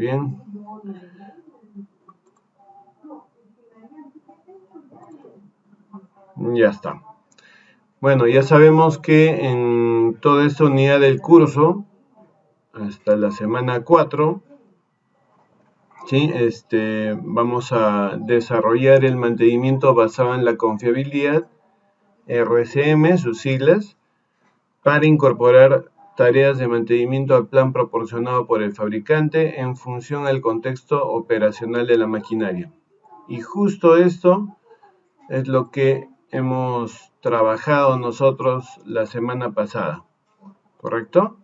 bien. Ya está. Bueno, ya sabemos que en toda esta unidad del curso, hasta la semana 4, ¿sí? Vamos a desarrollar el mantenimiento basado en la confiabilidad, RCM, sus siglas, para incorporar tareas de mantenimiento al plan proporcionado por el fabricante en función al contexto operacional de la maquinaria. Y justo esto es lo que hemos trabajado nosotros la semana pasada, ¿correcto?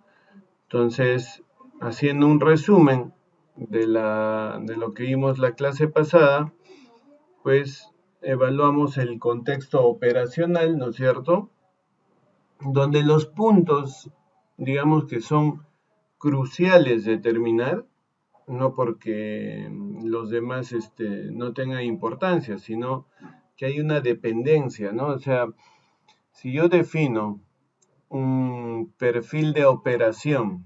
Entonces, haciendo un resumen de lo que vimos la clase pasada, pues evaluamos el contexto operacional, ¿no es cierto? Donde los puntos, digamos que son cruciales de determinar, no porque los demás no tengan importancia, sino que hay una dependencia, ¿no? O sea, si yo defino un perfil de operación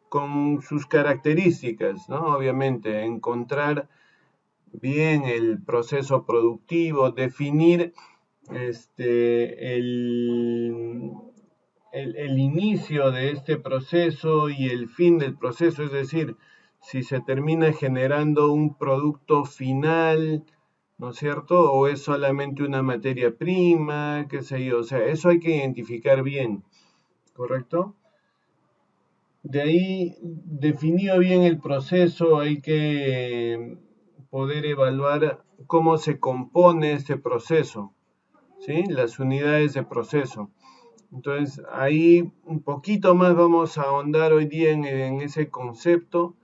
con sus características, ¿no? Obviamente, encontrar bien el proceso productivo, definir el inicio de este proceso y el fin del proceso, es decir, si se termina generando un producto final, ¿no es cierto? O es solamente una materia prima, qué sé yo, o sea, eso hay que identificar bien, ¿correcto? De ahí, definido bien el proceso, hay que poder evaluar cómo se compone este proceso, ¿sí? Las unidades de proceso. Entonces, ahí un poquito más vamos a ahondar hoy día en ese concepto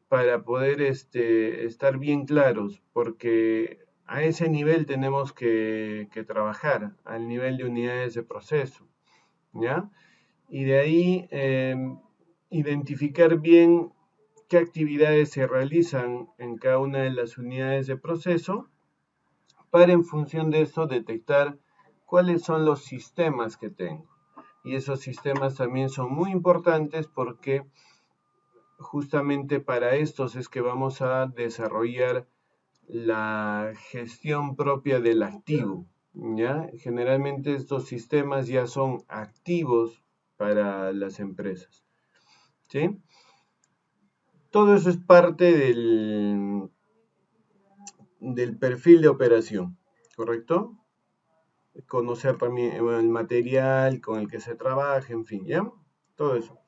para poder estar bien claros, porque a ese nivel tenemos que trabajar, al nivel de unidades de proceso, ¿ya? Y de ahí identificar bien qué actividades se realizan en cada una de las unidades de proceso para en función de eso detectar cuáles son los sistemas que tengo. Y esos sistemas también son muy importantes porque justamente para estos es que vamos a desarrollar la gestión propia del activo, ¿ya? Generalmente estos sistemas ya son activos para las empresas, ¿sí? Todo eso es parte del perfil de operación, ¿correcto? Conocer también el material con el que se trabaja, en fin, ¿ya? Todo eso.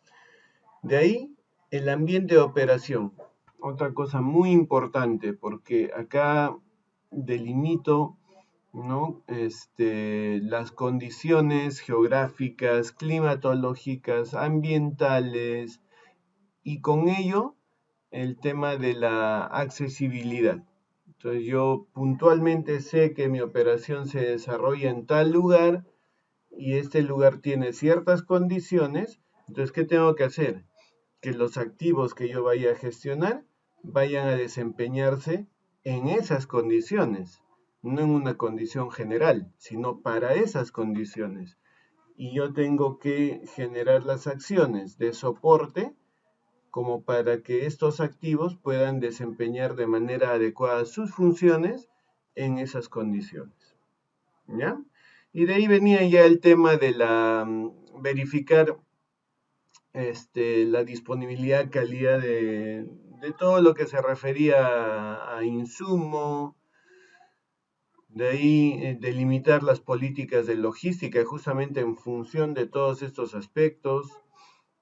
De ahí, el ambiente de operación. Otra cosa muy importante, porque acá delimito, ¿no? Las condiciones geográficas, climatológicas, ambientales, y con ello el tema de la accesibilidad. Entonces yo puntualmente sé que mi operación se desarrolla en tal lugar y este lugar tiene ciertas condiciones. Entonces, ¿qué tengo que hacer? Que los activos que yo vaya a gestionar vayan a desempeñarse en esas condiciones, no en una condición general, sino para esas condiciones. Y yo tengo que generar las acciones de soporte como para que estos activos puedan desempeñar de manera adecuada sus funciones en esas condiciones, ¿ya? Y de ahí venía ya el tema de verificar la disponibilidad, calidad de todo lo que se refería a insumo, de ahí delimitar las políticas de logística justamente en función de todos estos aspectos,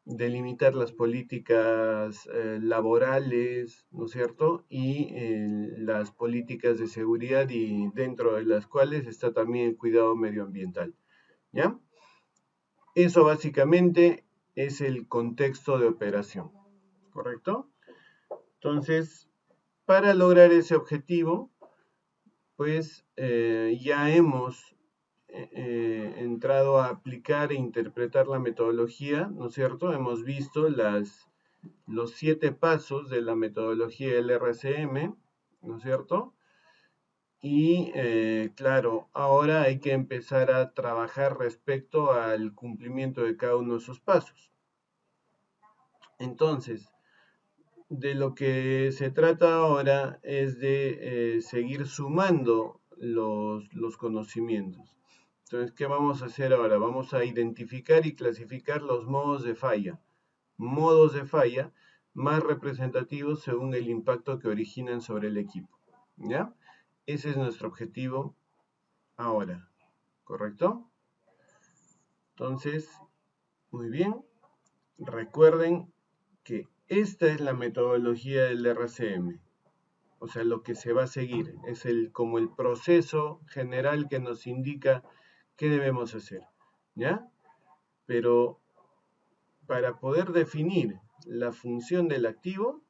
delimitar las políticas laborales, ¿no es cierto? Y las políticas de seguridad y dentro de las cuales está también el cuidado medioambiental, ¿ya? Eso básicamente es el contexto de operación, ¿correcto? Entonces, para lograr ese objetivo, pues ya hemos entrado a aplicar e interpretar la metodología, ¿no es cierto? Hemos visto los 7 pasos de la metodología del RCM, ¿no es cierto? Y claro, ahora hay que empezar a trabajar respecto al cumplimiento de cada uno de esos pasos. Entonces, de lo que se trata ahora es de seguir sumando los conocimientos. Entonces, ¿qué vamos a hacer ahora? Vamos a identificar y clasificar los modos de falla. Modos de falla más representativos según el impacto que originan sobre el equipo. ¿Ya? Ese es nuestro objetivo ahora. ¿Correcto? Entonces, muy bien. Recuerden que esta es la metodología del RCM. O sea, lo que se va a seguir es como el proceso general que nos indica qué debemos hacer. ¿Ya? Pero para poder definir la función del activo,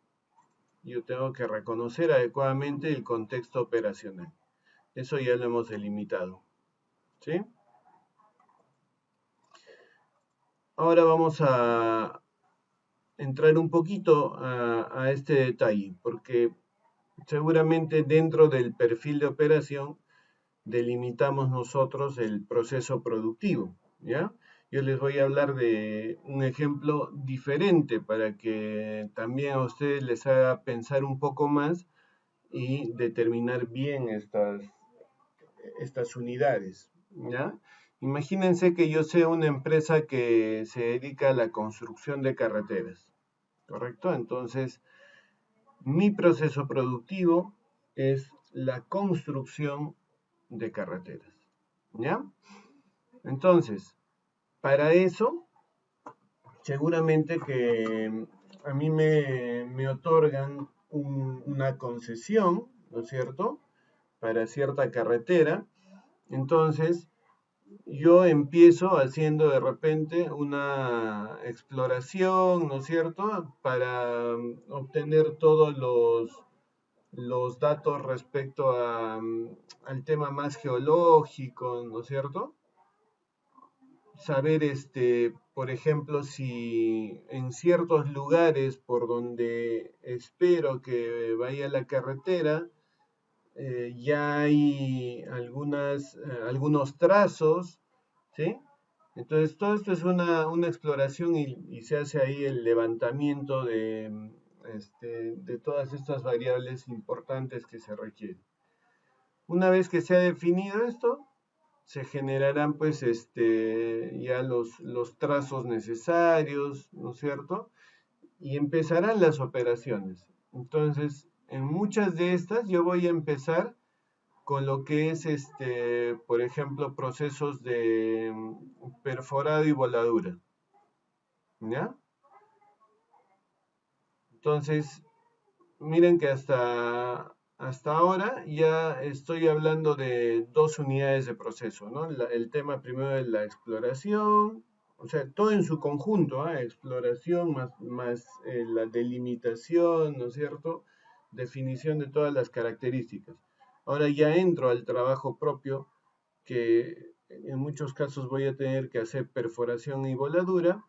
yo tengo que reconocer adecuadamente el contexto operacional. Eso ya lo hemos delimitado. ¿Sí? Ahora vamos a entrar un poquito a este detalle, porque seguramente dentro del perfil de operación delimitamos nosotros el proceso productivo, ¿ya? Yo les voy a hablar de un ejemplo diferente para que también a ustedes les haga pensar un poco más y determinar bien estas unidades, ¿ya? Imagínense que yo sea una empresa que se dedica a la construcción de carreteras, ¿correcto? Entonces, mi proceso productivo es la construcción de carreteras, ¿ya? Entonces, para eso, seguramente que a mí me otorgan una concesión, ¿no es cierto?, para cierta carretera. Entonces, yo empiezo haciendo de repente una exploración, ¿no es cierto?, para obtener todos los datos respecto al tema más geológico, ¿no es cierto? Saber, por ejemplo, si en ciertos lugares por donde espero que vaya la carretera, ya hay algunos trazos, ¿sí? Entonces, todo esto es una exploración y se hace ahí el levantamiento de todas estas variables importantes que se requieren. Una vez que se ha definido esto, se generarán pues ya los trazos necesarios, ¿no es cierto? Y empezarán las operaciones. Entonces, en muchas de estas yo voy a empezar con lo que es, por ejemplo, procesos de perforado y voladura, ¿ya? Entonces, miren que hasta ahora ya estoy hablando de dos unidades de proceso, ¿no? El tema primero de la exploración, o sea, todo en su conjunto, ¿eh? Exploración más la delimitación, ¿no es cierto? Definición de todas las características. Ahora ya entro al trabajo propio, que en muchos casos voy a tener que hacer perforación y voladura.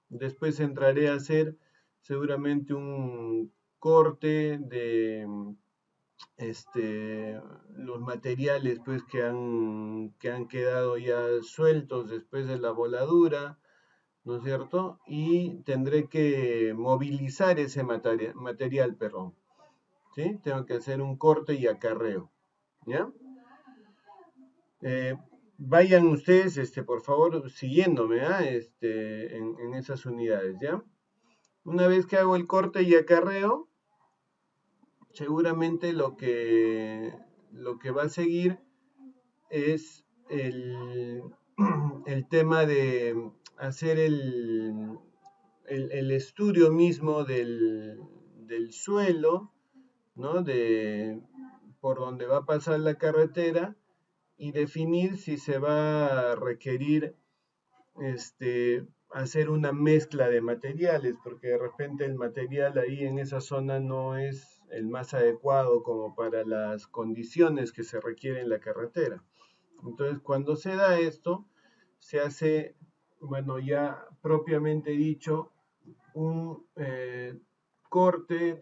Después entraré a hacer seguramente un corte de los materiales pues que han quedado ya sueltos después de la voladura, ¿no es cierto? Y tendré que movilizar ese material, perdón, ¿sí? Tengo que hacer un corte y acarreo, ¿ya? Eh, Vayan ustedes, por favor, siguiéndome, ¿ah? En esas unidades, ¿ya? Una vez que hago el corte y acarreo, seguramente lo que va a seguir es el tema de hacer el estudio mismo del suelo, ¿no? Por donde va a pasar la carretera y definir si se va a requerir hacer una mezcla de materiales, porque de repente el material ahí en esa zona no es el más adecuado como para las condiciones que se requieren en la carretera. Entonces, cuando se da esto, se hace, bueno, ya propiamente dicho, un corte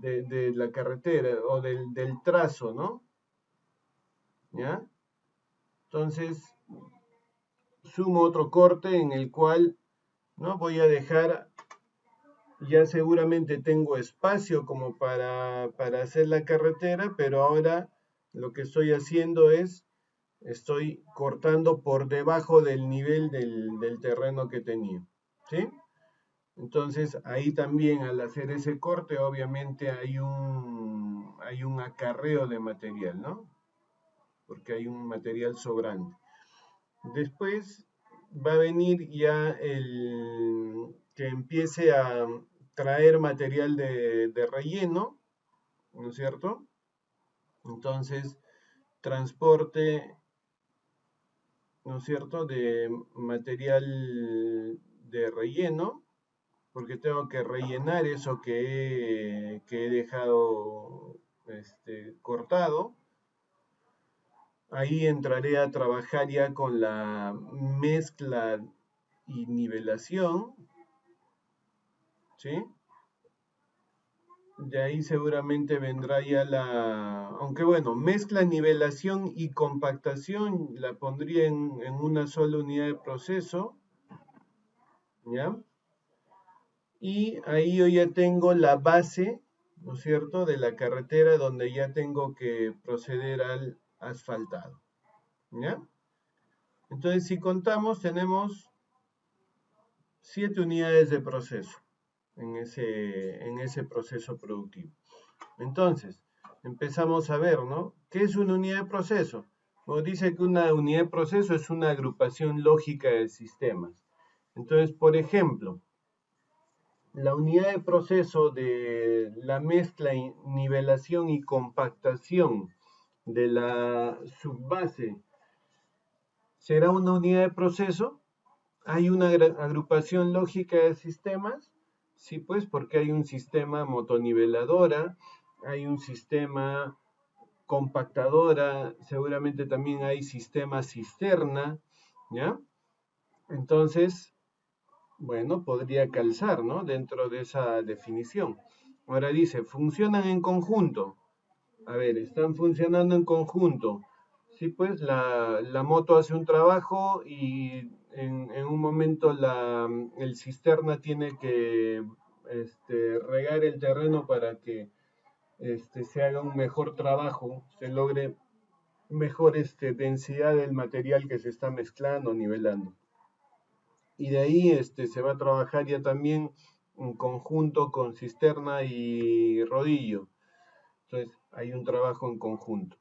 de la carretera o del trazo, ¿no? ¿Ya? Entonces, sumo otro corte en el cual, ¿no?, voy a dejar ya seguramente tengo espacio como para hacer la carretera, pero ahora lo que estoy haciendo es, estoy cortando por debajo del nivel del terreno que tenía, ¿sí? Entonces ahí también al hacer ese corte obviamente hay un acarreo de material, ¿no? Porque hay un material sobrante. Después va a venir ya el que empiece a traer material de relleno, ¿no es cierto? Entonces, transporte, ¿no es cierto?, de material de relleno, porque tengo que rellenar eso que he dejado cortado. Ahí entraré a trabajar ya con la mezcla y nivelación, ¿sí? De ahí seguramente vendrá ya aunque bueno, mezcla, nivelación y compactación la pondría en una sola unidad de proceso, ¿ya? Y ahí yo ya tengo la base, ¿no es cierto?, de la carretera donde ya tengo que proceder al asfaltado, ¿ya? Entonces, si contamos, tenemos 7 unidades de proceso en ese proceso productivo. Entonces, empezamos a ver, ¿no? ¿Qué es una unidad de proceso? Bueno, dice que una unidad de proceso es una agrupación lógica de sistemas. Entonces, por ejemplo, la unidad de proceso de la mezcla, nivelación y compactación de la subbase será una unidad de proceso. ¿Hay una agrupación lógica de sistemas? Sí, pues porque hay un sistema motoniveladora, hay un sistema compactadora, seguramente también hay sistema cisterna, ¿ya? Entonces, bueno, podría calzar, ¿no? Dentro de esa definición. Ahora dice, funcionan en conjunto. A ver, están funcionando en conjunto. Sí, pues la moto hace un trabajo y en un momento el cisterna tiene que regar el terreno para que se haga un mejor trabajo, se logre mejor densidad del material que se está mezclando, nivelando. Y de ahí se va a trabajar ya también en conjunto con cisterna y rodillo. Entonces hay un trabajo en conjunto.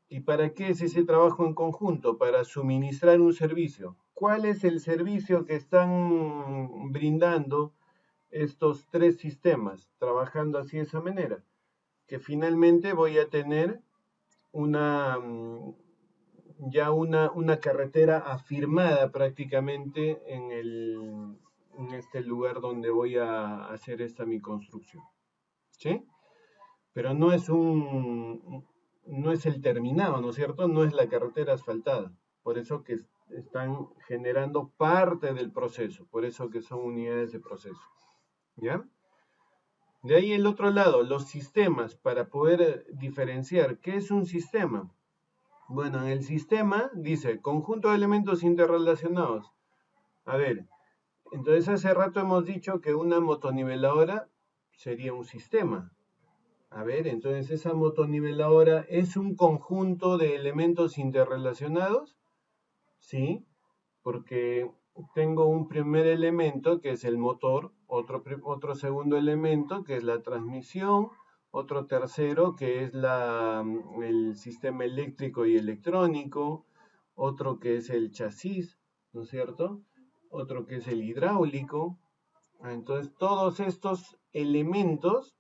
¿Y para qué es ese trabajo en conjunto? Para suministrar un servicio. ¿Cuál es el servicio que están brindando estos tres sistemas, trabajando así de esa manera? Que finalmente voy a tener una, una carretera afirmada prácticamente en este lugar donde voy a hacer esta mi construcción. ¿Sí? Pero no es el terminado, ¿no es cierto? No es la carretera asfaltada. Por eso que están generando parte del proceso, por eso que son unidades de proceso. ¿Ya? De ahí el otro lado, los sistemas, para poder diferenciar. ¿Qué es un sistema? Bueno, en el sistema dice conjunto de elementos interrelacionados. A ver, entonces hace rato hemos dicho que una motoniveladora sería un sistema. A ver, entonces esa motoniveladora es un conjunto de elementos interrelacionados, ¿sí? Porque tengo un primer elemento que es el motor, otro segundo elemento que es la transmisión, otro tercero que es el sistema eléctrico y electrónico, otro que es el chasis, ¿no es cierto? Otro que es el hidráulico. Entonces todos estos elementos,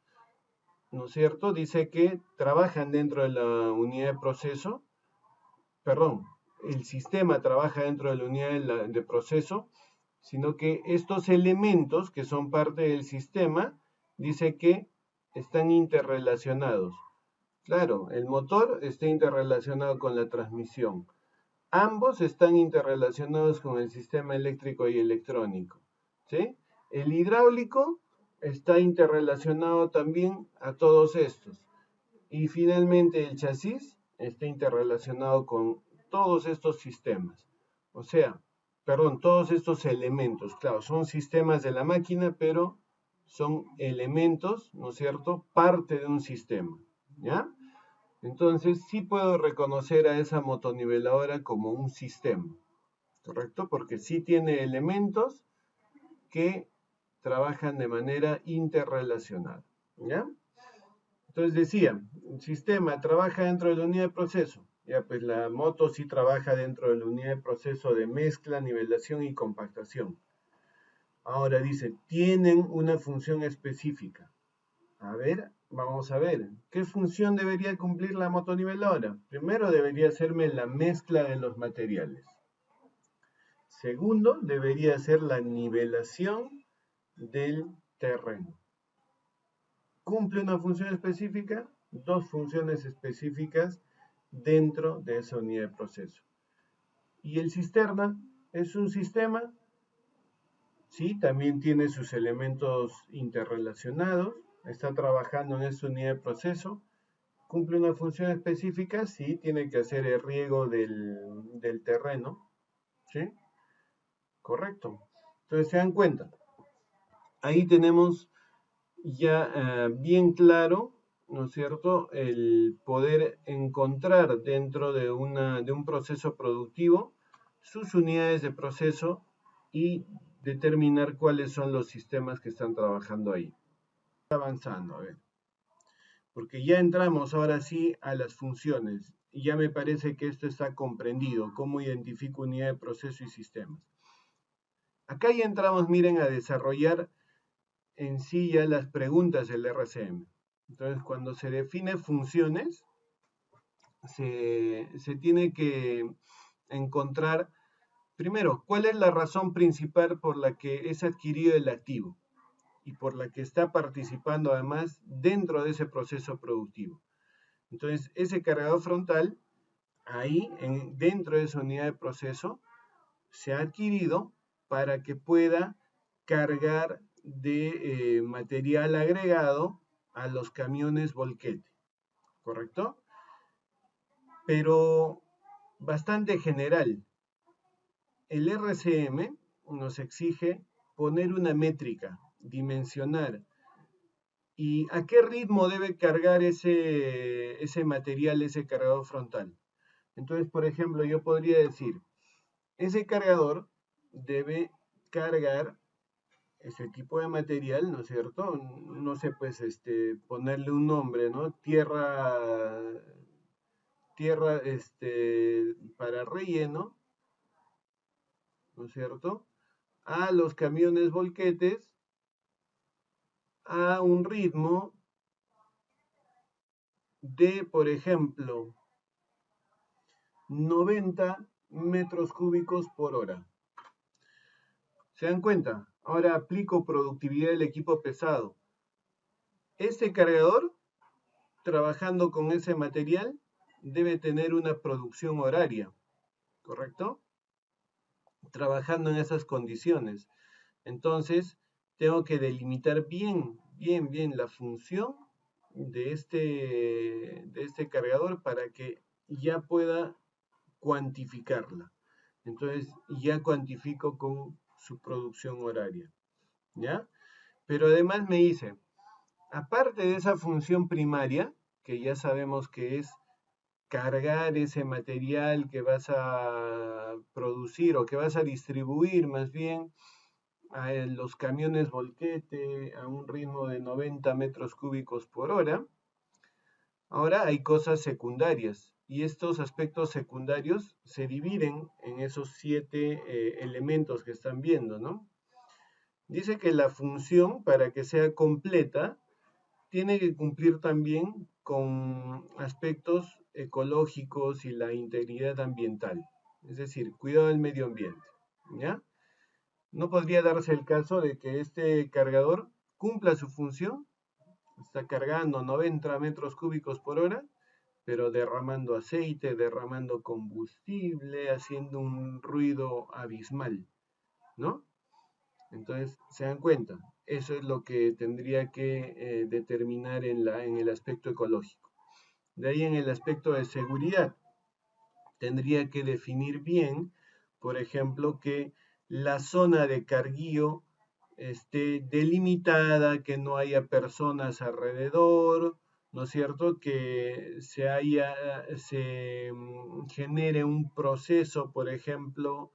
¿no es cierto? Dice que trabajan dentro de la unidad de proceso, perdón, el sistema trabaja dentro de la unidad de proceso, sino que estos elementos que son parte del sistema, dice que están interrelacionados. Claro, el motor está interrelacionado con la transmisión. Ambos están interrelacionados con el sistema eléctrico y electrónico. ¿Sí? El hidráulico está interrelacionado también a todos estos. Y finalmente el chasis está interrelacionado con todos estos sistemas. O sea, perdón, todos estos elementos. Claro, son sistemas de la máquina, pero son elementos, ¿no es cierto?, parte de un sistema, ¿ya? Entonces sí puedo reconocer a esa motoniveladora como un sistema, ¿correcto? Porque sí tiene elementos que trabajan de manera interrelacionada, ¿ya? Entonces decía, el sistema trabaja dentro de la unidad de proceso. Ya, pues la moto sí trabaja dentro de la unidad de proceso de mezcla, nivelación y compactación. Ahora dice, tienen una función específica. A ver, vamos a ver. ¿Qué función debería cumplir la motoniveladora? Primero debería hacerme la mezcla de los materiales. Segundo, debería hacer la nivelación del terreno. Cumple una función específica, dos funciones específicas dentro de esa unidad de proceso. ¿Y el cisterna es un sistema? Sí, también tiene sus elementos interrelacionados, está trabajando en esa unidad de proceso, cumple una función específica, sí, tiene que hacer el riego del terreno, ¿sí? Correcto. Entonces se dan cuenta, ahí tenemos ya bien claro, ¿no es cierto?, el poder encontrar dentro de un proceso productivo sus unidades de proceso y determinar cuáles son los sistemas que están trabajando ahí. Avanzando, a ver, porque ya entramos ahora sí a las funciones y ya me parece que esto está comprendido, cómo identifico unidad de proceso y sistemas. Acá ya entramos, miren, a desarrollar en sí ya las preguntas del RCM. Entonces, cuando se define funciones, se tiene que encontrar, primero, cuál es la razón principal por la que es adquirido el activo y por la que está participando además dentro de ese proceso productivo. Entonces, ese cargador frontal, ahí, dentro de esa unidad de proceso, se ha adquirido para que pueda cargar de material agregado a los camiones volquete, ¿correcto? Pero bastante general. El RCM nos exige poner una métrica, dimensionar, y a qué ritmo debe cargar ese material, ese cargador frontal. Entonces, por ejemplo, yo podría decir, ese cargador debe cargar ese tipo de material, ¿no es cierto? No sé, pues, ponerle un nombre, ¿no? Tierra, para relleno, ¿no es cierto? A los camiones volquetes a un ritmo de, por ejemplo, 90 metros cúbicos por hora. ¿Se dan cuenta? Ahora aplico productividad del equipo pesado. Este cargador, trabajando con ese material, debe tener una producción horaria, ¿correcto? Trabajando en esas condiciones. Entonces, tengo que delimitar bien la función de este cargador para que ya pueda cuantificarla. Entonces, ya cuantifico con su producción horaria, ¿ya? Pero además me dice, aparte de esa función primaria, que ya sabemos que es cargar ese material que vas a producir o que vas a distribuir más bien a los camiones volquete a un ritmo de 90 metros cúbicos por hora. Ahora hay cosas secundarias y estos aspectos secundarios se dividen en esos 7 elementos que están viendo, ¿no? Dice que la función, para que sea completa, tiene que cumplir también con aspectos ecológicos y la integridad ambiental, es decir, cuidado del medio ambiente, ¿ya? No podría darse el caso de que este cargador cumpla su función, está cargando 90 metros cúbicos por hora, pero derramando aceite, derramando combustible, haciendo un ruido abismal, ¿no? Entonces, se dan cuenta, eso es lo que tendría que determinar en el aspecto ecológico. De ahí en el aspecto de seguridad, tendría que definir bien, por ejemplo, que la zona de carguío esté delimitada, que no haya personas alrededor, ¿no es cierto? Que se genere un proceso, por ejemplo,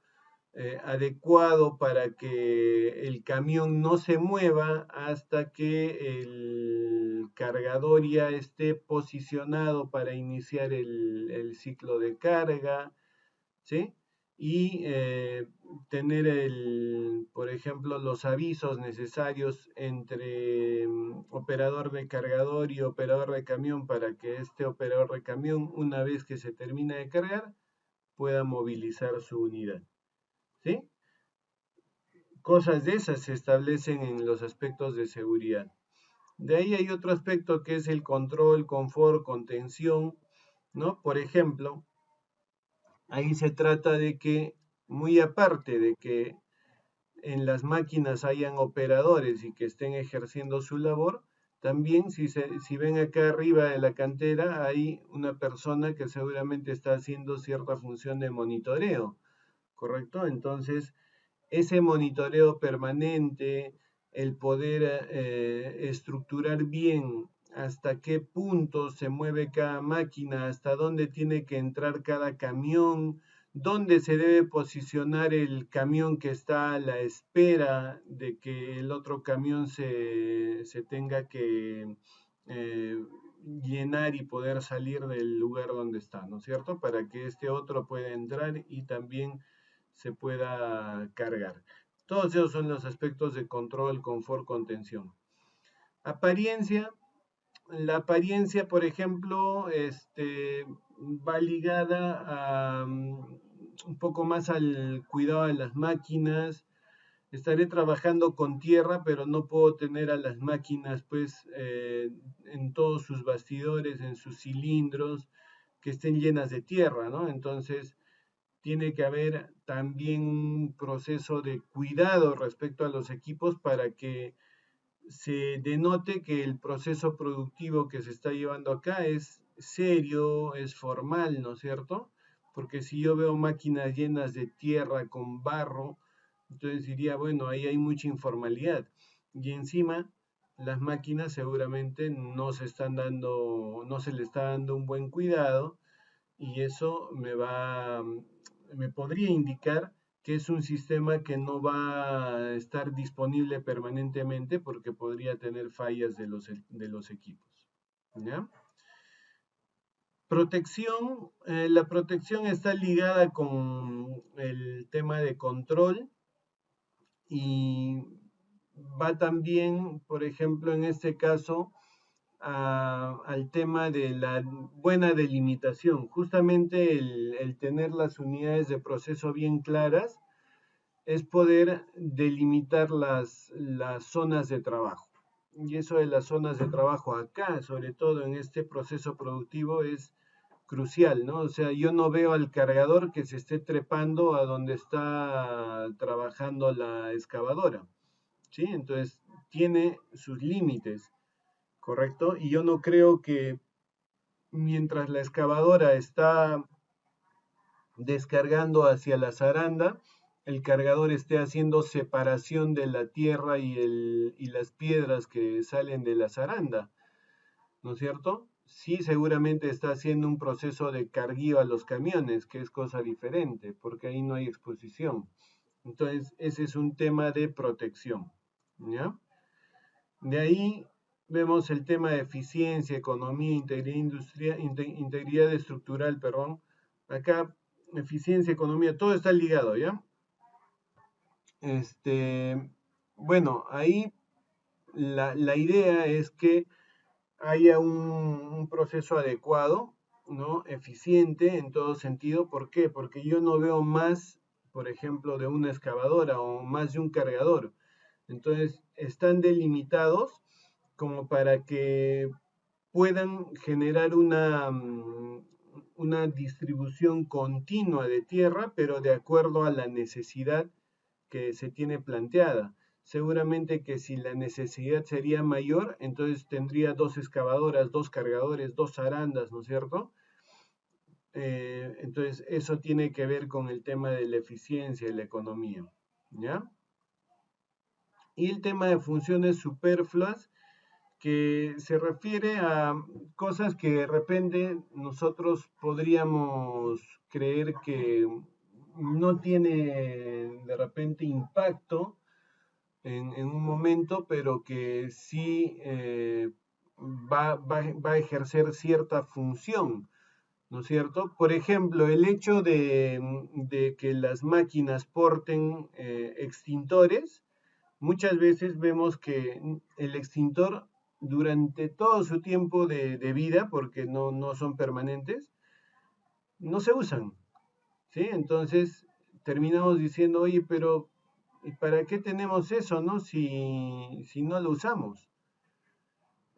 adecuado para que el camión no se mueva hasta que el cargador ya esté posicionado para iniciar el ciclo de carga, ¿sí? Y tener por ejemplo, los avisos necesarios entre operador de cargador y operador de camión para que este operador de camión, una vez que se termina de cargar, pueda movilizar su unidad, ¿sí? Cosas de esas se establecen en los aspectos de seguridad. De ahí hay otro aspecto que es el control, confort, contención, ¿no? Por ejemplo, ahí se trata de que, muy aparte de que en las máquinas hayan operadores y que estén ejerciendo su labor, también si ven acá arriba de la cantera hay una persona que seguramente está haciendo cierta función de monitoreo, ¿correcto? Entonces, ese monitoreo permanente, el poder estructurar bien hasta qué punto se mueve cada máquina, hasta dónde tiene que entrar cada camión, dónde se debe posicionar el camión que está a la espera de que el otro camión se tenga que eh, llenar y poder salir del lugar donde está, ¿no es cierto? Para que este otro pueda entrar y también se pueda cargar. Todos esos son los aspectos de control, confort, contención. Apariencia. La apariencia, por ejemplo, va ligada a un poco más al cuidado de las máquinas. Estaré trabajando con tierra, pero no puedo tener a las máquinas pues en todos sus bastidores, en sus cilindros, que estén llenas de tierra, ¿no? Entonces, tiene que haber también un proceso de cuidado respecto a los equipos para que se denote que el proceso productivo que se está llevando acá es serio, es formal, ¿no es cierto? Porque si yo veo máquinas llenas de tierra con barro, entonces diría, bueno, ahí hay mucha informalidad. Y encima, las máquinas seguramente no se le está dando un buen cuidado y eso me podría indicar que es un sistema que no va a estar disponible permanentemente porque podría tener fallas de los equipos. ¿Ya? Protección, la protección está ligada con el tema de control y va también, por ejemplo, en este caso, al tema de la buena delimitación. Justamente el tener las unidades de proceso bien claras es poder delimitar las zonas de trabajo. Y eso de las zonas de trabajo acá, sobre todo en este proceso productivo, es crucial, ¿no? O sea, yo no veo al cargador que se esté trepando a donde está trabajando la excavadora, ¿sí? Entonces, tiene sus límites. ¿Correcto? Y yo no creo que mientras la excavadora está descargando hacia la zaranda, el cargador esté haciendo separación de la tierra y las piedras que salen de la zaranda, ¿no es cierto? Sí, seguramente está haciendo un proceso de carguío a los camiones, que es cosa diferente, porque ahí no hay exposición. Entonces, ese es un tema de protección, ¿ya? De ahí vemos el tema de eficiencia, economía, integridad estructural, perdón. Acá, eficiencia, economía, todo está ligado, ¿ya? Bueno, ahí la idea es que haya un proceso adecuado, ¿no? Eficiente en todo sentido. ¿Por qué? Porque yo no veo más, por ejemplo, de una excavadora o más de un cargador. Entonces, están delimitados como para que puedan generar una distribución continua de tierra, pero de acuerdo a la necesidad que se tiene planteada. Seguramente que si la necesidad sería mayor, entonces tendría dos excavadoras, dos cargadores, dos arandas, ¿no es cierto? Entonces, eso tiene que ver con el tema de la eficiencia y la economía, ¿ya? Y el tema de funciones superfluas, que se refiere a cosas que de repente nosotros podríamos creer que no tiene de repente impacto en un momento, pero que sí va a ejercer cierta función, ¿no es cierto? Por ejemplo, el hecho de que las máquinas porten extintores. Muchas veces vemos que el extintor durante todo su tiempo de vida, porque no son permanentes, no se usan, ¿sí? Entonces terminamos diciendo, oye, pero ¿y para qué tenemos eso, no? Si no lo usamos.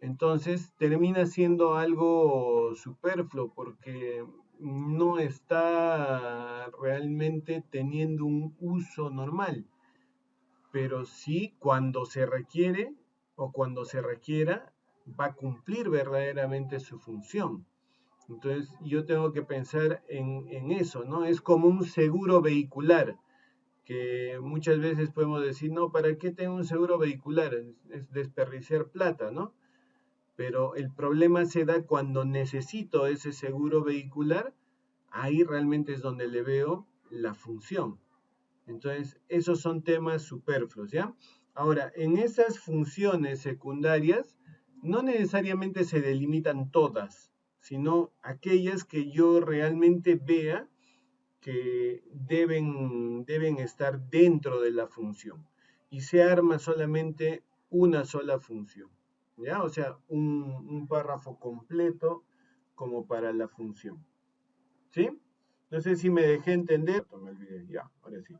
Entonces termina siendo algo superfluo porque no está realmente teniendo un uso normal, pero sí cuando se requiere o cuando se requiera va a cumplir verdaderamente su función. Entonces yo tengo que pensar en eso, ¿no? Es como un seguro vehicular, que muchas veces podemos decir, no, ¿para qué tengo un seguro vehicular? Es desperdiciar plata, ¿no? Pero el problema se da cuando necesito ese seguro vehicular, ahí realmente es donde le veo la función. Entonces, esos son temas superfluos, ¿ya? Ahora, en esas funciones secundarias, no necesariamente se delimitan todas, sino aquellas que yo realmente vea que deben estar dentro de la función. Y se arma solamente una sola función, ¿ya? O sea, un párrafo completo como para la función, ¿sí? No sé si me dejé entender. Me olvidé, ya, ahora sí.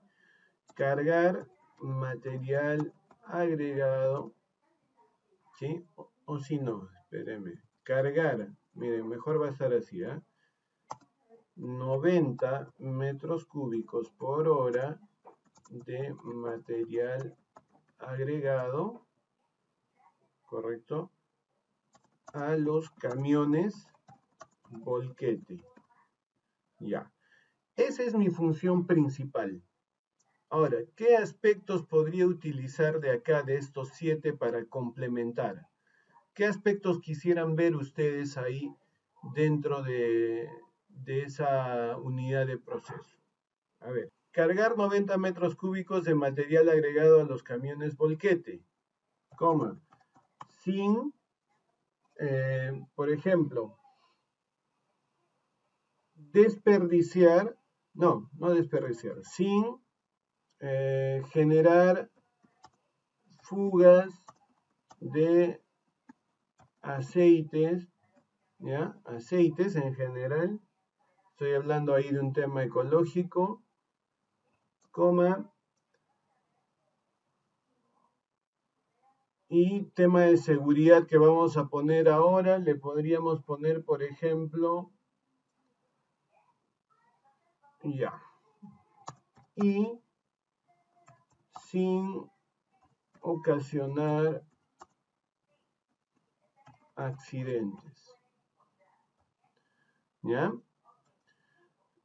Cargar material agregado, ¿sí? O si no, espérenme. Cargar, miren, mejor va a estar así, ¿eh? 90 metros cúbicos por hora de material agregado, ¿correcto? A los camiones volquete. Ya. Esa es mi función principal. Ahora, ¿qué aspectos podría utilizar de acá, de estos 7, para complementar? ¿Qué aspectos quisieran ver ustedes ahí dentro de esa unidad de proceso? A ver, cargar 90 metros cúbicos de material agregado a los camiones volquete, coma, sin, por ejemplo, desperdiciar, no desperdiciar, sin generar fugas de aceites, ¿ya? Aceites en general. Estoy hablando ahí de un tema ecológico, coma, y tema de seguridad que vamos a poner ahora, le podríamos poner, por ejemplo, ya, y sin ocasionar accidentes, ¿ya?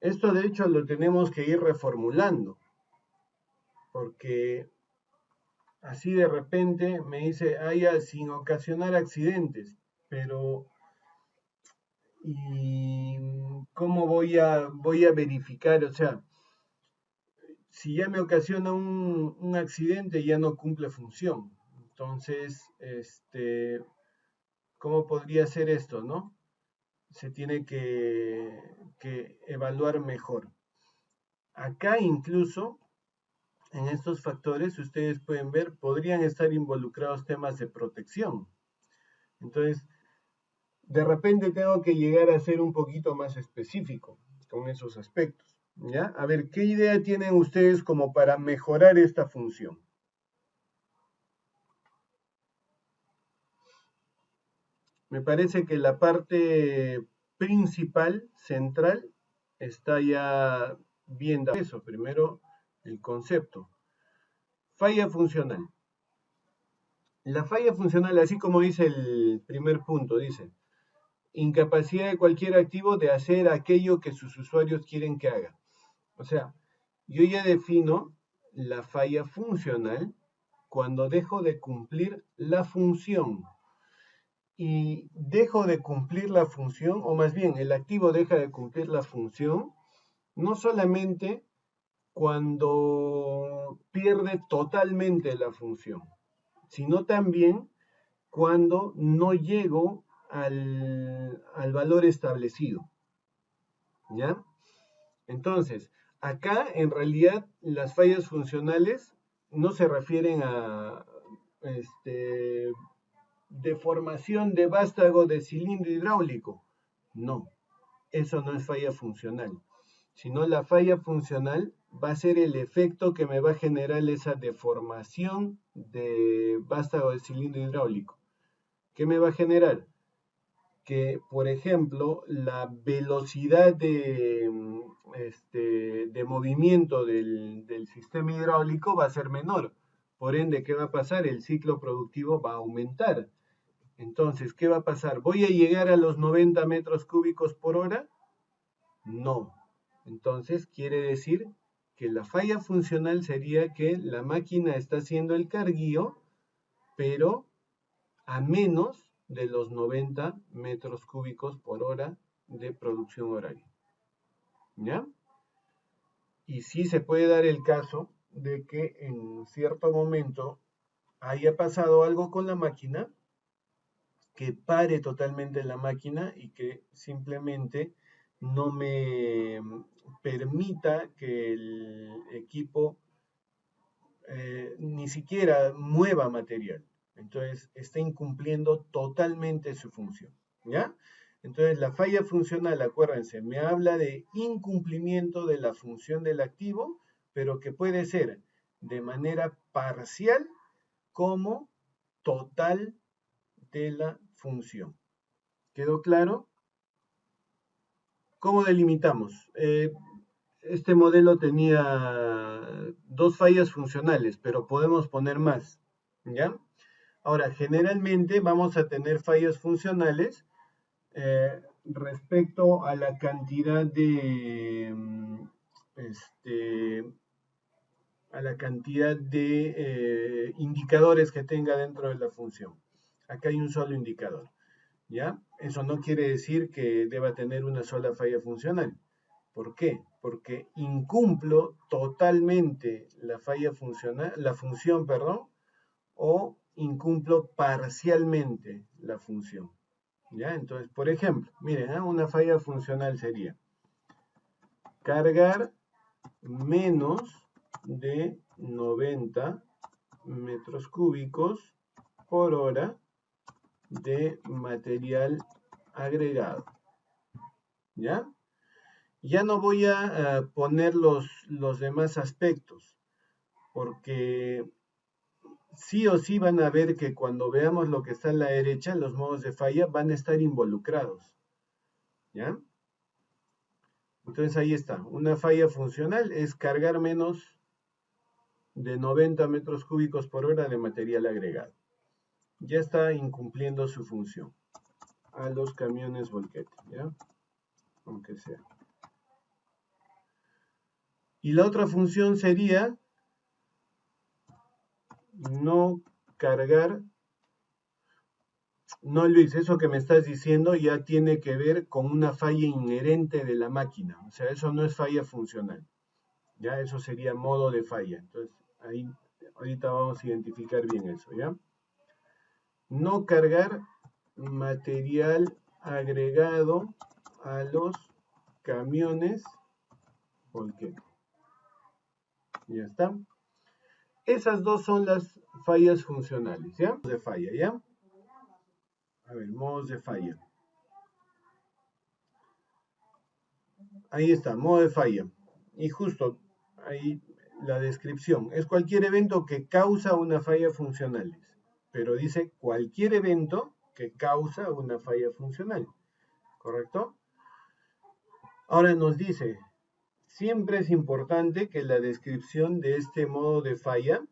Esto de hecho lo tenemos que ir reformulando, porque así de repente me dice, sin ocasionar accidentes, pero ¿y cómo voy a verificar? O sea, si ya me ocasiona un accidente, ya no cumple función. Entonces, ¿cómo podría ser esto, no? Se tiene que evaluar mejor. Acá incluso, en estos factores, ustedes pueden ver, podrían estar involucrados temas de protección. Entonces, de repente tengo que llegar a ser un poquito más específico con esos aspectos, ¿ya? A ver, ¿qué idea tienen ustedes como para mejorar esta función? Me parece que la parte principal, central, está ya bien dado. Eso, primero, el concepto. Falla funcional. La falla funcional, así como dice el primer punto, dice, incapacidad de cualquier activo de hacer aquello que sus usuarios quieren que haga. O sea, yo ya defino la falla funcional cuando dejo de cumplir la función. Y dejo de cumplir la función, o más bien el activo deja de cumplir la función, no solamente cuando pierde totalmente la función, sino también cuando no llego al valor establecido, ¿ya? Entonces, acá en realidad las fallas funcionales no se refieren a deformación de vástago de cilindro hidráulico. No, eso no es falla funcional, sino la falla funcional va a ser el efecto que me va a generar esa deformación de vástago de cilindro hidráulico. ¿Qué me va a generar? Que, por ejemplo, la velocidad de movimiento del sistema hidráulico va a ser menor. Por ende, ¿qué va a pasar? El ciclo productivo va a aumentar. Entonces, ¿qué va a pasar? ¿Voy a llegar a los 90 metros cúbicos por hora? No. Entonces, quiere decir que la falla funcional sería que la máquina está haciendo el carguío, pero a menos de los 90 metros cúbicos por hora de producción horaria. ¿Ya? Y sí se puede dar el caso de que en cierto momento haya pasado algo con la máquina, que pare totalmente la máquina y que simplemente no me permita que el equipo ni siquiera mueva material. Entonces está incumpliendo totalmente su función. ¿Ya? Entonces la falla funcional, acuérdense, me habla de incumplimiento de la función del activo, pero que puede ser de manera parcial como total de la función. ¿Quedó claro? ¿Cómo delimitamos? Este modelo tenía dos fallas funcionales, pero podemos poner más, ¿ya? Ahora, generalmente vamos a tener fallas funcionales respecto a la cantidad de indicadores que tenga dentro de la función. Acá hay un solo indicador, ¿ya? Eso no quiere decir que deba tener una sola falla funcional. ¿Por qué? Porque incumplo totalmente la falla funcional, la función, perdón, o incumplo parcialmente la función. ¿Ya? Entonces, por ejemplo, miren, una falla funcional sería cargar menos de 90 metros cúbicos por hora de material agregado. ¿Ya? Ya no voy a poner los demás aspectos, porque sí o sí van a ver que cuando veamos lo que está a la derecha, los modos de falla van a estar involucrados. ¿Ya? Entonces ahí está. Una falla funcional es cargar menos de 90 metros cúbicos por hora de material agregado. Ya está incumpliendo su función a los camiones volquete, ¿ya? Aunque sea. Y la otra función sería no cargar. No, Luis, eso que me estás diciendo ya tiene que ver con una falla inherente de la máquina. O sea, eso no es falla funcional. Ya, eso sería modo de falla. Entonces, ahí ahorita vamos a identificar bien eso, ¿ya? No cargar material agregado a los camiones volquete. Ya está. Esas dos son las fallas funcionales, ¿ya? De falla, ¿ya? A ver, modos de falla. Ahí está, modo de falla. Y justo ahí la descripción. Es cualquier evento que causa una falla funcional. Pero dice cualquier evento que causa una falla funcional. ¿Correcto? Ahora nos dice, siempre es importante que la descripción de este modo de falla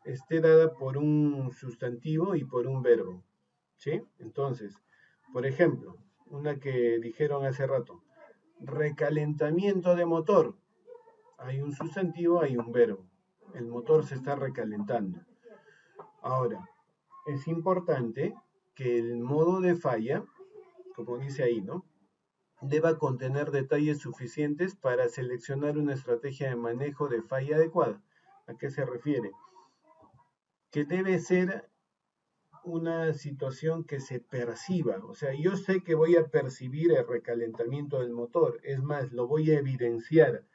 esté dada por un sustantivo y por un verbo. ¿Sí? Entonces, por ejemplo, una que dijeron hace rato, recalentamiento de motor. Hay un sustantivo, hay un verbo. El motor se está recalentando. Ahora, es importante que el modo de falla, como dice ahí, ¿no?, deba contener detalles suficientes para seleccionar una estrategia de manejo de falla adecuada. ¿A qué se refiere? Que debe ser una situación que se perciba. O sea, yo sé que voy a percibir el recalentamiento del motor. Es más, lo voy a evidenciar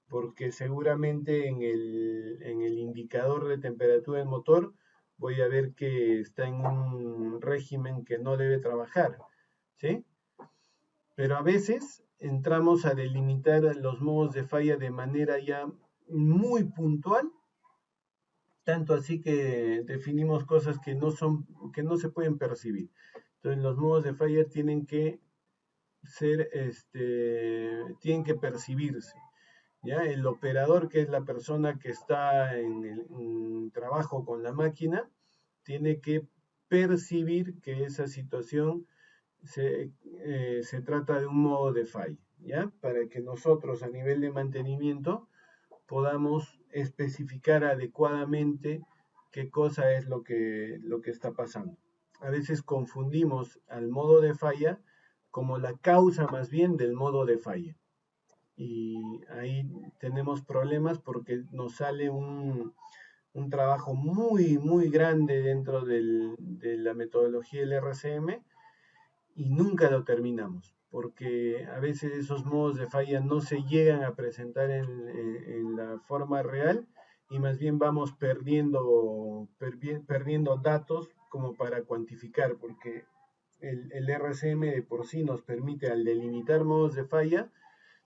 porque seguramente en el indicador de temperatura del motor voy a ver que está en un régimen que no debe trabajar, ¿sí? Pero a veces entramos a delimitar los modos de falla de manera ya muy puntual, tanto así que definimos cosas que que no se pueden percibir. Entonces los modos de falla tienen que ser, tienen que percibirse. ¿Ya? El operador, que es la persona que está en trabajo con la máquina, tiene que percibir que esa situación se trata de un modo de falla, ¿ya? Para que nosotros a nivel de mantenimiento podamos especificar adecuadamente qué cosa es lo que está pasando. A veces confundimos al modo de falla como la causa más bien del modo de falla. Y ahí tenemos problemas porque nos sale un trabajo muy grande dentro de la metodología del RCM y nunca lo terminamos, porque a veces esos modos de falla no se llegan a presentar en la forma real y más bien vamos perdiendo datos como para cuantificar, porque el RCM de por sí nos permite, al delimitar modos de falla,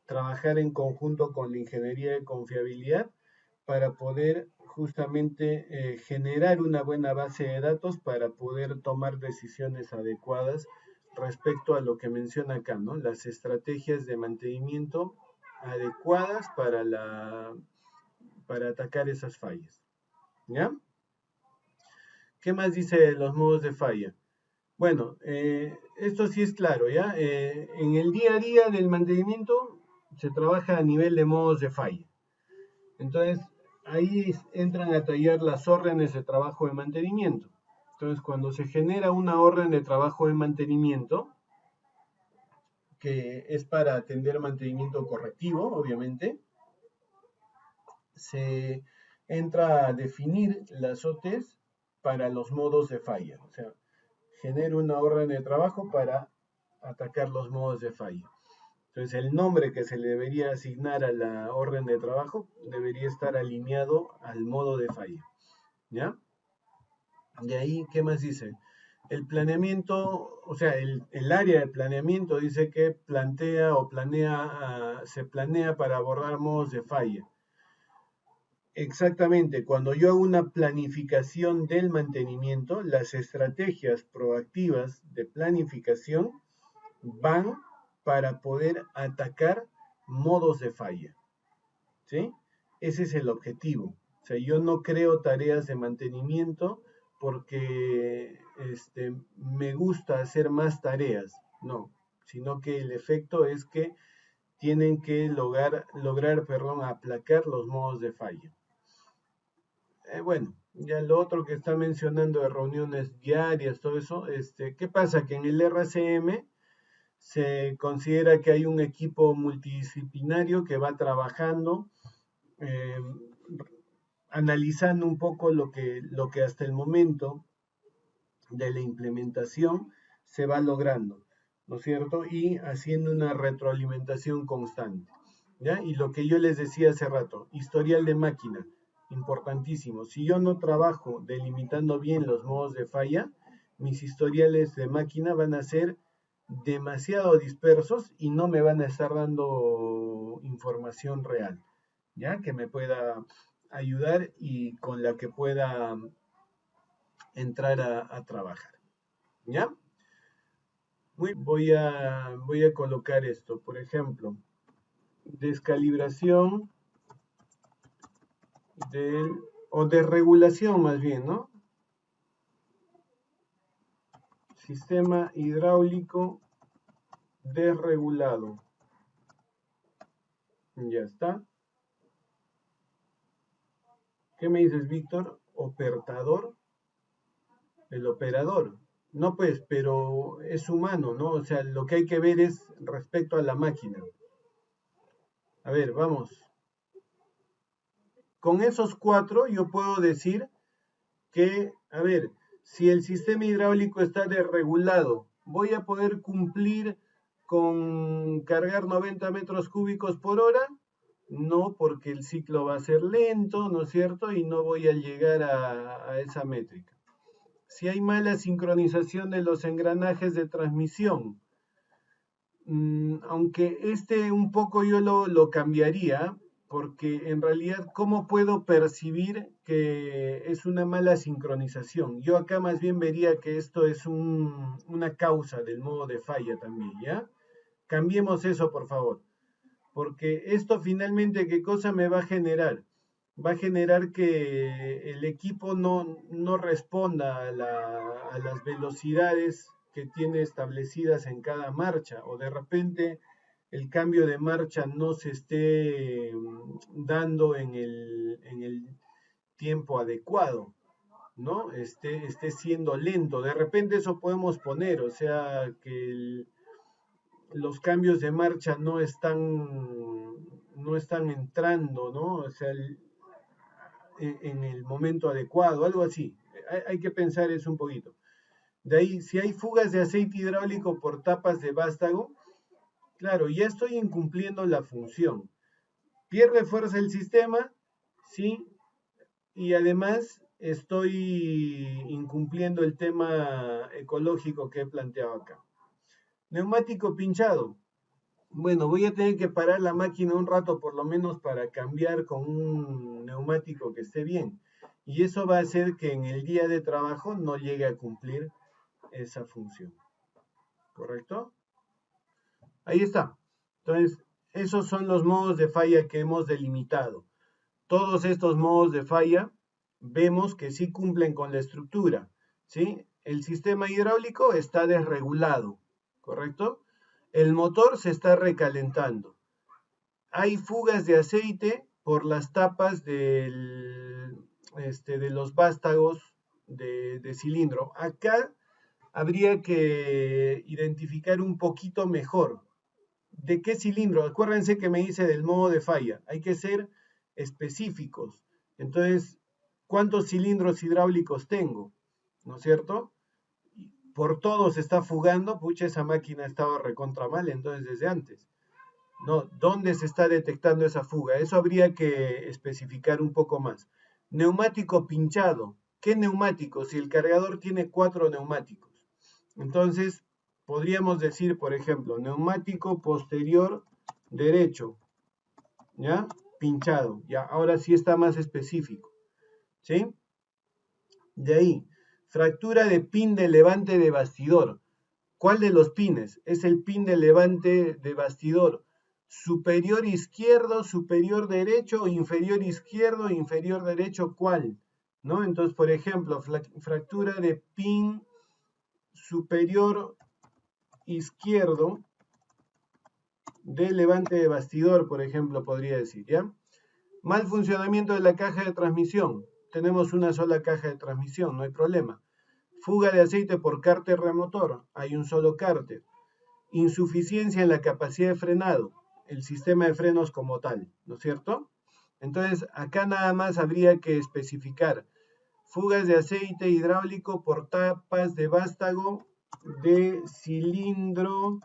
trabajar en conjunto con la ingeniería de confiabilidad para poder justamente generar una buena base de datos para poder tomar decisiones adecuadas respecto a lo que menciona acá, ¿no? Las estrategias de mantenimiento adecuadas para atacar esas fallas. ¿Ya? ¿Qué más dice de los modos de falla? Bueno, esto sí es claro, ¿ya? En el día a día del mantenimiento se trabaja a nivel de modos de falla. Entonces, ahí entran a tallar las órdenes de trabajo de mantenimiento. Entonces, cuando se genera una orden de trabajo de mantenimiento, que es para atender mantenimiento correctivo, obviamente, se entra a definir las OTs para los modos de falla. O sea, genera una orden de trabajo para atacar los modos de falla. Entonces, el nombre que se le debería asignar a la orden de trabajo debería estar alineado al modo de falla. ¿Ya? De ahí, ¿qué más dice? El planeamiento, o sea, el área de planeamiento dice que se planea para abordar modos de falla. Exactamente, cuando yo hago una planificación del mantenimiento, las estrategias proactivas de planificación van para poder atacar modos de falla, ¿sí? Ese es el objetivo. O sea, yo no creo tareas de mantenimiento porque me gusta hacer más tareas, no, sino que el efecto es que tienen que lograr, aplacar los modos de falla. Bueno, ya lo otro que está mencionando de reuniones diarias, todo eso, ¿qué pasa? Que en el RCM se considera que hay un equipo multidisciplinario que va trabajando, eh, analizando un poco lo que hasta el momento de la implementación se va logrando, ¿no es cierto? Y haciendo una retroalimentación constante, ¿ya? Y lo que yo les decía hace rato, historial de máquina, importantísimo. Si yo no trabajo delimitando bien los modos de falla, mis historiales de máquina van a ser demasiado dispersos y no me van a estar dando información real, ¿ya? Que me pueda ayudar y con la que pueda entrar a trabajar, ¿ya? Voy a colocar esto, por ejemplo, descalibración o desregulación más bien, ¿no? Sistema hidráulico desregulado. Ya está. ¿Qué me dices, Víctor? Opertador el operador. No, pues, pero es humano, ¿no? O sea, lo que hay que ver es respecto a la máquina. A ver, vamos. Con esos cuatro yo puedo decir que, a ver, si el sistema hidráulico está desregulado, ¿voy a poder cumplir con cargar 90 metros cúbicos por hora? No, porque el ciclo va a ser lento, ¿no es cierto? Y no voy a llegar a esa métrica. Si hay mala sincronización de los engranajes de transmisión, aunque un poco yo lo cambiaría, porque en realidad, ¿cómo puedo percibir que es una mala sincronización? Yo acá más bien vería que esto es una causa del modo de falla también, ¿ya? Cambiemos eso, por favor, porque esto finalmente, ¿qué cosa me va a generar? Va a generar que el equipo no responda a las velocidades que tiene establecidas en cada marcha, o de repente el cambio de marcha no se esté dando en el tiempo adecuado, ¿no? Esté siendo lento. De repente eso podemos poner, o sea, que los cambios de marcha no están entrando, ¿no? O sea, en el momento adecuado, algo así. Hay que pensar eso un poquito. De ahí, si hay fugas de aceite hidráulico por tapas de vástago, claro, ya estoy incumpliendo la función. Pierde fuerza el sistema, sí, y además estoy incumpliendo el tema ecológico que he planteado acá. Neumático pinchado. Bueno, voy a tener que parar la máquina un rato por lo menos para cambiar con un neumático que esté bien. Y eso va a hacer que en el día de trabajo no llegue a cumplir esa función. ¿Correcto? Ahí está. Entonces, esos son los modos de falla que hemos delimitado. Todos estos modos de falla vemos que sí cumplen con la estructura, ¿sí? El sistema hidráulico está desregulado, ¿correcto? El motor se está recalentando. Hay fugas de aceite por las tapas de los vástagos de cilindro. Acá habría que identificar un poquito mejor de qué cilindro. Acuérdense que me dice del modo de falla. Hay que ser específicos. Entonces, ¿cuántos cilindros hidráulicos tengo? ¿No es cierto? Por todos está fugando, pucha, esa máquina estaba recontra mal, entonces desde antes. No, ¿dónde se está detectando esa fuga? Eso habría que especificar un poco más. Neumático pinchado. ¿Qué neumático? Si el cargador tiene 4 neumáticos. Entonces, podríamos decir, por ejemplo, neumático posterior derecho, ¿ya? Pinchado, ya, ahora sí está más específico, ¿sí? De ahí, fractura de pin de levante de bastidor. ¿Cuál de los pines? Es el pin de levante de bastidor. Superior izquierdo, superior derecho, inferior izquierdo, inferior derecho, ¿cuál? ¿No? Entonces, por ejemplo, fractura de pin superior izquierdo de levante de bastidor, por ejemplo, podría decir, ¿ya? Mal funcionamiento de la caja de transmisión. Tenemos una sola caja de transmisión, no hay problema. Fuga de aceite por cárter remotor, hay un solo cárter. Insuficiencia en la capacidad de frenado, el sistema de frenos como tal, ¿no es cierto? Entonces, acá nada más habría que especificar fugas de aceite hidráulico por tapas de vástago de cilindro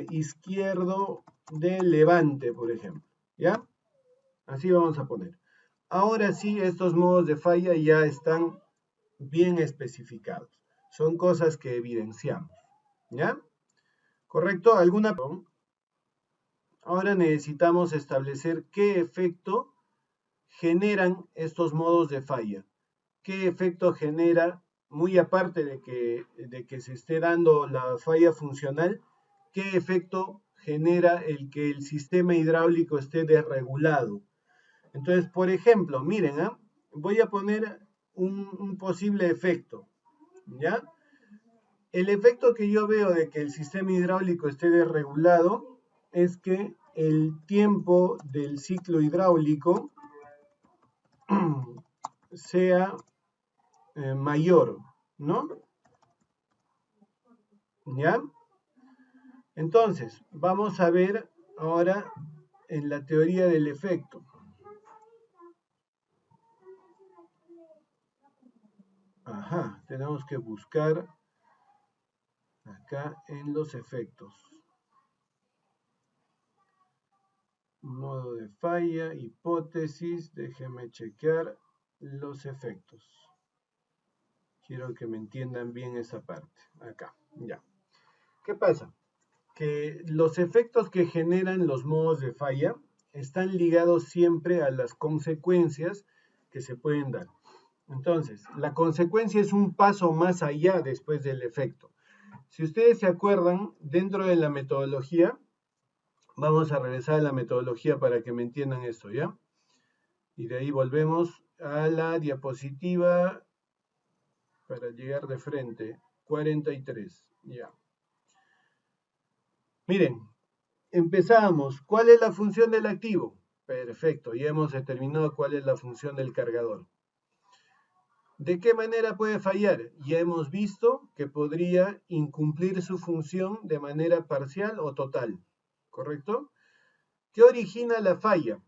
izquierdo de levante, por ejemplo, ¿ya? Así vamos a poner. Ahora sí, estos modos de falla ya están bien especificados. Son cosas que evidenciamos, ¿ya? ¿Correcto? ¿Alguna? Ahora necesitamos establecer qué efecto generan estos modos de falla. ¿Qué efecto genera, muy aparte de que se esté dando la falla funcional, qué efecto genera el que el sistema hidráulico esté desregulado? Entonces, por ejemplo, miren, voy a poner un posible efecto, ¿ya? El efecto que yo veo de que el sistema hidráulico esté desregulado es que el tiempo del ciclo hidráulico sea mayor. ¿no? ¿Ya? Entonces, vamos a ver ahora en la teoría del efecto. Ajá, tenemos que buscar acá en los efectos. Modo de falla, hipótesis, déjenme chequear los efectos. Quiero que me entiendan bien esa parte. Acá, ya. ¿Qué pasa? Que los efectos que generan los modos de falla están ligados siempre a las consecuencias que se pueden dar. Entonces, la consecuencia es un paso más allá después del efecto. Si ustedes se acuerdan, dentro de la metodología, vamos a regresar a la metodología para que me entiendan esto, ¿ya? Y de ahí volvemos a la diapositiva para llegar de frente. 43, ya. Miren, empezamos. ¿Cuál es la función del activo? Perfecto, ya hemos determinado cuál es la función del cargador. ¿De qué manera puede fallar? Ya hemos visto que podría incumplir su función de manera parcial o total, ¿correcto? ¿Qué origina la falla?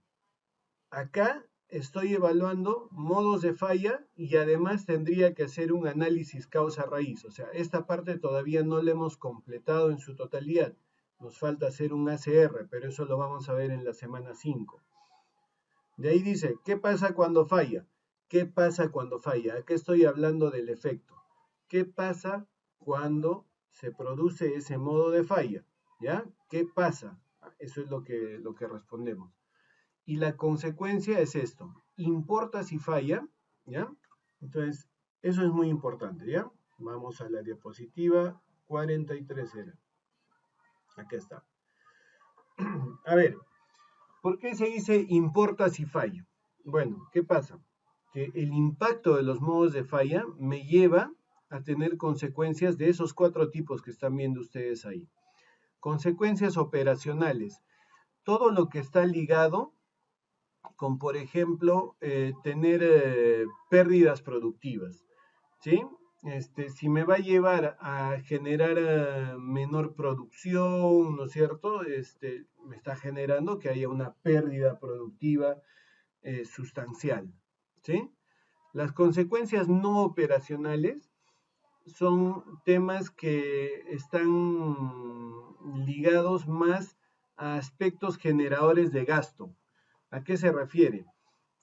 Acá estoy evaluando modos de falla y además tendría que hacer un análisis causa-raíz. O sea, esta parte todavía no la hemos completado en su totalidad. Nos falta hacer un ACR, pero eso lo vamos a ver en la semana 5. De ahí dice, ¿qué pasa cuando falla? ¿Qué pasa cuando falla? Acá estoy hablando del efecto. ¿Qué pasa cuando se produce ese modo de falla? ¿Ya? ¿Qué pasa? Eso es lo que respondemos. Y la consecuencia es esto. Importa si falla, ¿ya? Entonces, eso es muy importante, ¿ya? Vamos a la diapositiva 43 era. Aquí está. A ver, ¿por qué se dice importa si falla? Bueno, ¿qué pasa? Que el impacto de los modos de falla me lleva a tener consecuencias de esos 4 tipos que están viendo ustedes ahí. Consecuencias operacionales. Todo lo que está ligado con, por ejemplo, tener pérdidas productivas, ¿sí? Si me va a llevar a generar menor producción, ¿no es cierto? Me está generando que haya una pérdida productiva sustancial, ¿sí? Las consecuencias no operacionales son temas que están ligados más a aspectos generadores de gasto. ¿A qué se refiere?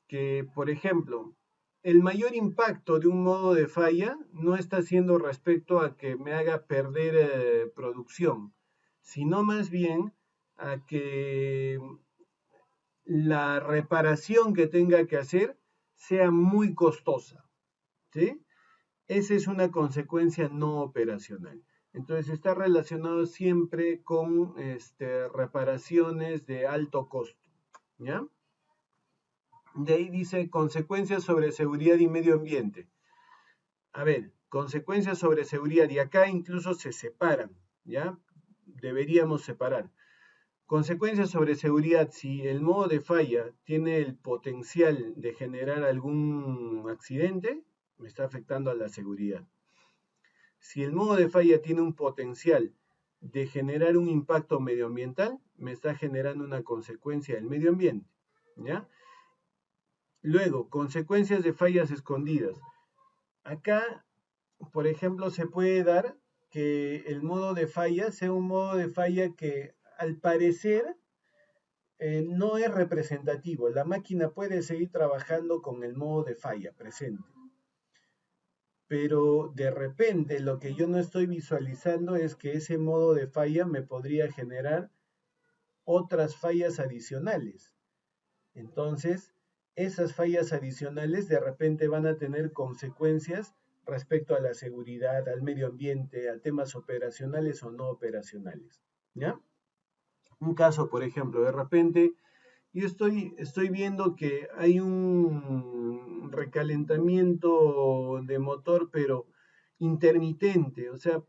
Que, por ejemplo, el mayor impacto de un modo de falla no está siendo respecto a que me haga perder producción, sino más bien a que la reparación que tenga que hacer sea muy costosa, ¿sí? Esa es una consecuencia no operacional. Entonces está relacionado siempre con reparaciones de alto costo, ¿ya? De ahí dice consecuencias sobre seguridad y medio ambiente. A ver, consecuencias sobre seguridad, y acá incluso se separan, ¿ya? Deberíamos separar. Consecuencias sobre seguridad, si el modo de falla tiene el potencial de generar algún accidente, me está afectando a la seguridad. Si el modo de falla tiene un potencial de generar un impacto medioambiental, me está generando una consecuencia del medio ambiente, ¿ya? Luego, consecuencias de fallas escondidas. Acá, por ejemplo, se puede dar que el modo de falla sea un modo de falla que al parecer no es representativo. La máquina puede seguir trabajando con el modo de falla presente. Pero de repente lo que yo no estoy visualizando es que ese modo de falla me podría generar otras fallas adicionales. Entonces, esas fallas adicionales de repente van a tener consecuencias respecto a la seguridad, al medio ambiente, a temas operacionales o no operacionales. ¿Ya? Un caso, por ejemplo, de repente yo estoy viendo que hay un recalentamiento de motor, pero intermitente, o sea,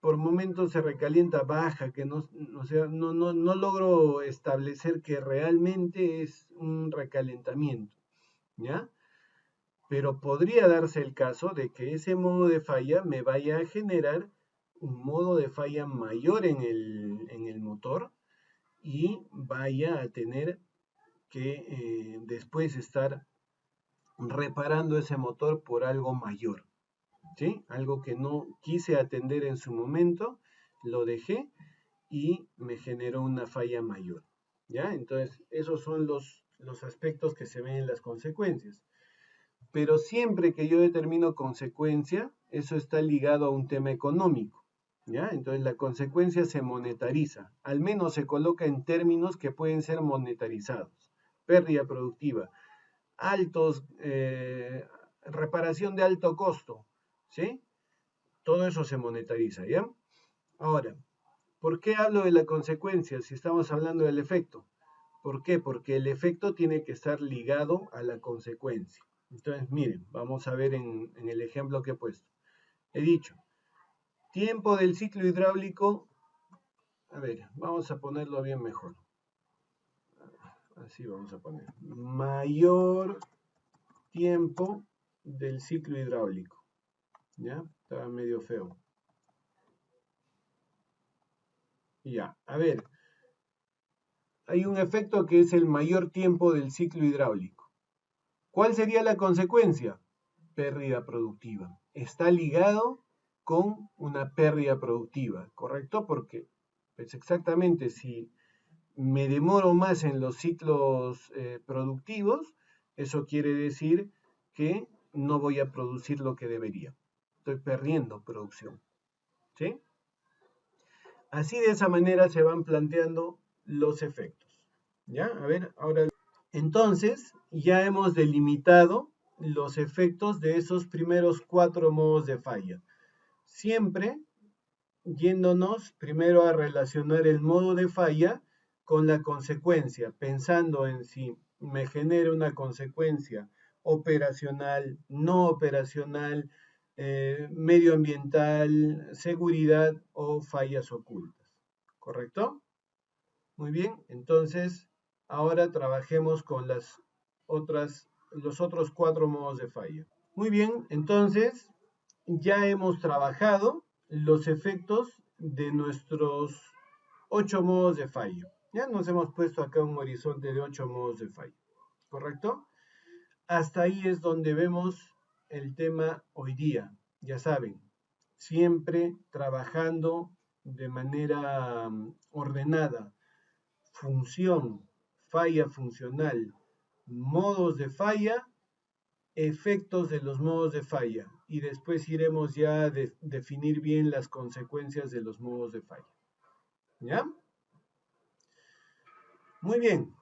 por momentos se recalienta baja, que no, o sea, no logro establecer que realmente es un recalentamiento, ¿ya? Pero podría darse el caso de que ese modo de falla me vaya a generar un modo de falla mayor en el motor y vaya a tener que después estar reparando ese motor por algo mayor, ¿sí? Algo que no quise atender en su momento, lo dejé y me generó una falla mayor, ¿ya? Entonces, esos son los aspectos que se ven en las consecuencias. Pero siempre que yo determino consecuencia, eso está ligado a un tema económico, ¿ya? Entonces, la consecuencia se monetariza, al menos se coloca en términos que pueden ser monetarizados. Pérdida productiva, reparación de alto costo, ¿sí? Todo eso se monetariza, ¿ya? Ahora, ¿por qué hablo de la consecuencia si estamos hablando del efecto? ¿Por qué? Porque el efecto tiene que estar ligado a la consecuencia. Entonces, miren, vamos a ver en el ejemplo que he puesto. He dicho, tiempo del ciclo hidráulico, a ver, vamos a ponerlo bien mejor. Así vamos a poner. Mayor tiempo del ciclo hidráulico. ¿Ya? Estaba medio feo. Ya, a ver, hay un efecto que es el mayor tiempo del ciclo hidráulico. ¿Cuál sería la consecuencia? Pérdida productiva. Está ligado con una pérdida productiva, ¿correcto? Porque, pues exactamente, si me demoro más en los ciclos productivos, eso quiere decir que no voy a producir lo que debería. Estoy perdiendo producción, ¿sí? Así de esa manera se van planteando los efectos. ¿Ya? A ver, ahora. Entonces, ya hemos delimitado los efectos de esos primeros 4 modos de falla. Siempre yéndonos primero a relacionar el modo de falla con la consecuencia, pensando en si me genera una consecuencia operacional, no operacional, medioambiental, seguridad o fallas ocultas. ¿Correcto? Muy bien, entonces ahora trabajemos con los otros 4 modos de falla. Muy bien, entonces ya hemos trabajado los efectos de nuestros 8 modos de falla. Ya nos hemos puesto acá un horizonte de 8 modos de falla, ¿correcto? Hasta ahí es donde vemos el tema hoy día. Ya saben, siempre trabajando de manera ordenada. Función, falla funcional, modos de falla, efectos de los modos de falla. Y después iremos ya a definir bien las consecuencias de los modos de falla. ¿Ya? Muy bien.